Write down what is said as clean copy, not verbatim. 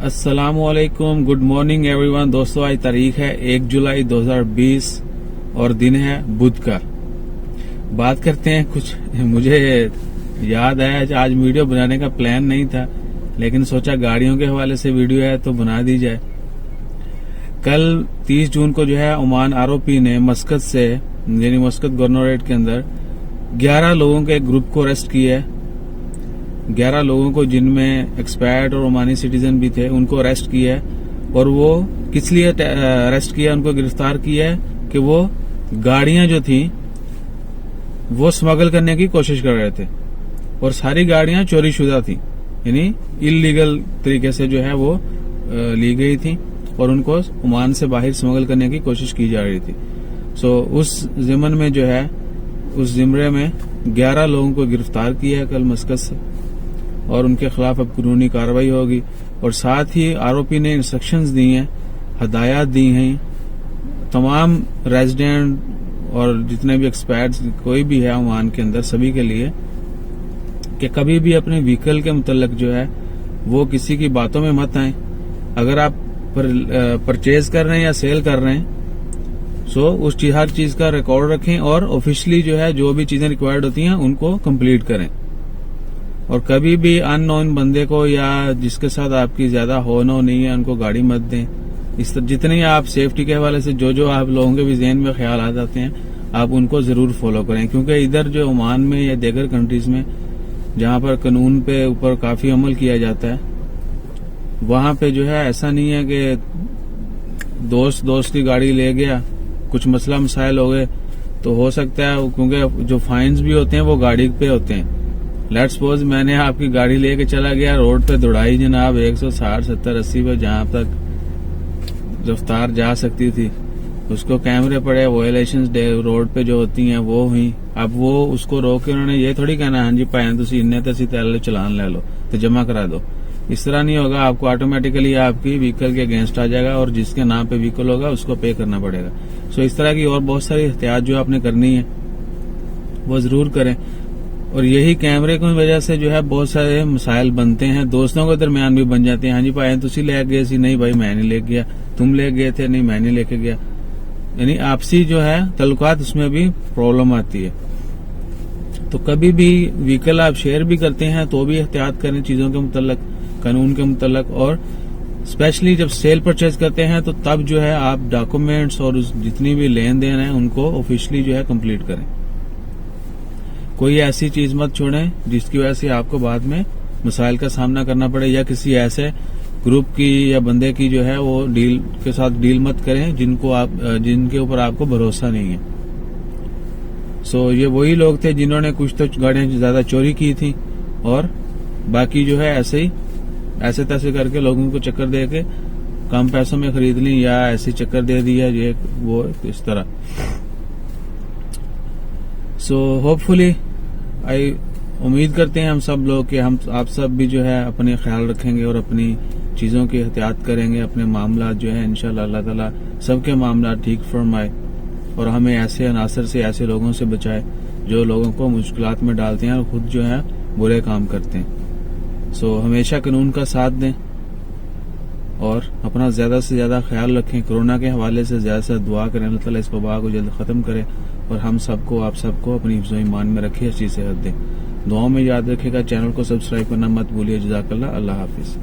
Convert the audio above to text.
السلام علیکم، good morning every one. دوستو آج تاریخ ہے 1 جولائی 2020 اور دن ہے بدھ کا۔ بات کرتے ہیں کچھ مجھے یاد ہے آج ویڈیو بنانے کا پلان نہیں تھا، لیکن سوچا گاڑیوں کے حوالے سے ویڈیو ہے تو بنا دی جائے۔ کل 30 جون کو جو ہے عمان ROP نے مسقط سے یعنی مسقط گورنریٹ کے اندر 11 لوگوں کے ایک گروپ کو اریسٹ کیا ہے۔ 11 لوگوں کو جن میں ایکسپائرڈ اور عمانی سٹیزن بھی تھے ان کو اریسٹ کیا ہے، اور وہ کس لیے اریسٹ کیا، ان کو گرفتار کیا ہے کہ وہ گاڑیاں جو تھیں وہ اسمگل کرنے کی کوشش کر رہے تھے، اور ساری گاڑیاں چوری شدہ تھیں، یعنی انلیگل طریقے سے جو ہے وہ لی گئی تھی اور ان کو عمان سے باہر اسمگل کرنے کی کوشش کی جا رہی تھی۔ اس ضمن میں جو ہے اس زمرے میں 11 لوگوں کو گرفتار کیا ہے کل مسقط سے، اور ان کے خلاف اب قانونی کارروائی ہوگی۔ اور ساتھ ہی ROP نے انسٹرکشنز دی ہیں، ہدایات دی ہیں تمام ریزیڈنٹ اور جتنے بھی ایکسپائرڈ کوئی بھی ہے عمان کے اندر سبھی کے لیے کہ کبھی بھی اپنے وہیکل کے متعلق جو ہے وہ کسی کی باتوں میں مت آئیں۔ اگر آپ پرچیز کر رہے ہیں یا سیل کر رہے ہیں اس ہر چیز کا ریکارڈ رکھیں، اور آفیشلی جو ہے جو بھی چیزیں ریکوائرڈ ہوتی ہیں ان کو کمپلیٹ کریں، اور کبھی بھی ان نون بندے کو یا جس کے ساتھ آپ کی زیادہ ہو نو نہیں ہے ان کو گاڑی مت دیں۔ جتنی آپ سیفٹی کے حوالے سے جو آپ لوگوں کے بھی ذہن میں خیالات آتے ہیں آپ ان کو ضرور فالو کریں، کیونکہ ادھر جو عمان میں یا دیگر کنٹریز میں جہاں پر قانون پہ اوپر کافی عمل کیا جاتا ہے وہاں پہ جو ہے ایسا نہیں ہے کہ دوست کی گاڑی لے گیا، کچھ مسئلہ مسائل ہو گئے تو ہو سکتا ہے، کیونکہ جو فائنز بھی ہوتے ہیں وہ گاڑی پہ ہوتے ہیں۔ لیٹ سپوز میں نے آپ کی گاڑی لے کے چلا گیا، روڈ پہ دوڑائی جناب 160 70 80 پہ جہاں تک رفتار جا سکتی تھی، اس کو کیمرے پڑے، وائلیشنز روڈ پہ جو ہوتی ہیں وہ ہوئی۔ اب وہ اس کو روک کے انہوں نے یہ تھوڑی کہنا ہاں جی پائیں تسی تیل چلان لے لو تو جمع کرا دو، اس طرح نہیں ہوگا۔ آپ کو آٹومیٹیکلی آپ کی وہیکل کے اگینسٹ آ جائے گا، اور جس کے نام پہ وہیکل ہوگا اس کو پے کرنا پڑے گا۔ اس طرح کی اور بہت ساری احتیاط جو آپ نے کرنی ہے وہ ضرور کریں۔ اور یہی کیمرے کی وجہ سے جو ہے بہت سارے مسائل بنتے ہیں، دوستوں کے درمیان بھی بن جاتے ہیں، ہاں جی بھائی تسی لے گئے سی، نہیں بھائی میں نہیں لے گیا، تم لے گئے تھے، نہیں میں نہیں لے کے گیا، یعنی آپسی جو ہے تعلقات اس میں بھی پرابلم آتی ہے۔ تو کبھی بھی وہیکل آپ شیئر بھی کرتے ہیں تو بھی احتیاط کریں چیزوں کے متعلق، قانون کے متعلق، اور اسپیشلی جب سیل پرچیز کرتے ہیں تو تب جو ہے آپ ڈاکومنٹس اور جتنی بھی لین دین ہیں ان کو آفیشلی جو ہے کمپلیٹ کریں۔ کوئی ایسی چیز مت چھوڑیں جس کی وجہ سے آپ کو بعد میں مسائل کا سامنا کرنا پڑے، یا کسی ایسے گروپ کی یا بندے کی جو ہے وہ ڈیل کے ساتھ ڈیل مت کریں جن کے اوپر آپ کو بھروسہ نہیں ہے۔ یہ وہی لوگ تھے جنہوں نے کچھ تو گاڑیاں زیادہ چوری کی تھی، اور باقی جو ہے ایسے تیسے کر کے لوگوں کو چکر دے کے کم پیسوں میں خرید لی، یا ایسے چکر دے دیا یہ وہ اس طرح۔ ہوپ فلی امید کرتے ہیں ہم سب لوگ کہ آپ سب بھی جو ہے اپنے خیال رکھیں گے اور اپنی چیزوں کی احتیاط کریں گے، اپنے معاملات جو ہے انشاءاللہ اللہ تعالیٰ سب کے معاملات ٹھیک فرمائے، اور ہمیں ایسے عناصر سے ایسے لوگوں سے بچائے جو لوگوں کو مشکلات میں ڈالتے ہیں اور خود جو ہے برے کام کرتے ہیں۔ ہمیشہ قانون کا ساتھ دیں اور اپنا زیادہ سے زیادہ خیال رکھیں۔ کورونا کے حوالے سے زیادہ سے دعا کریں اللہ تعالیٰ اس وبا کو جلد ختم کرے، اور ہم سب کو آپ سب کو اپنی حفظ و ایمان میں رکھے، اچھی صحت دیں۔ دعاؤں میں یاد رکھے گا، چینل کو سبسکرائب کرنا مت بھولیے۔ جزاک اللہ، اللہ حافظ۔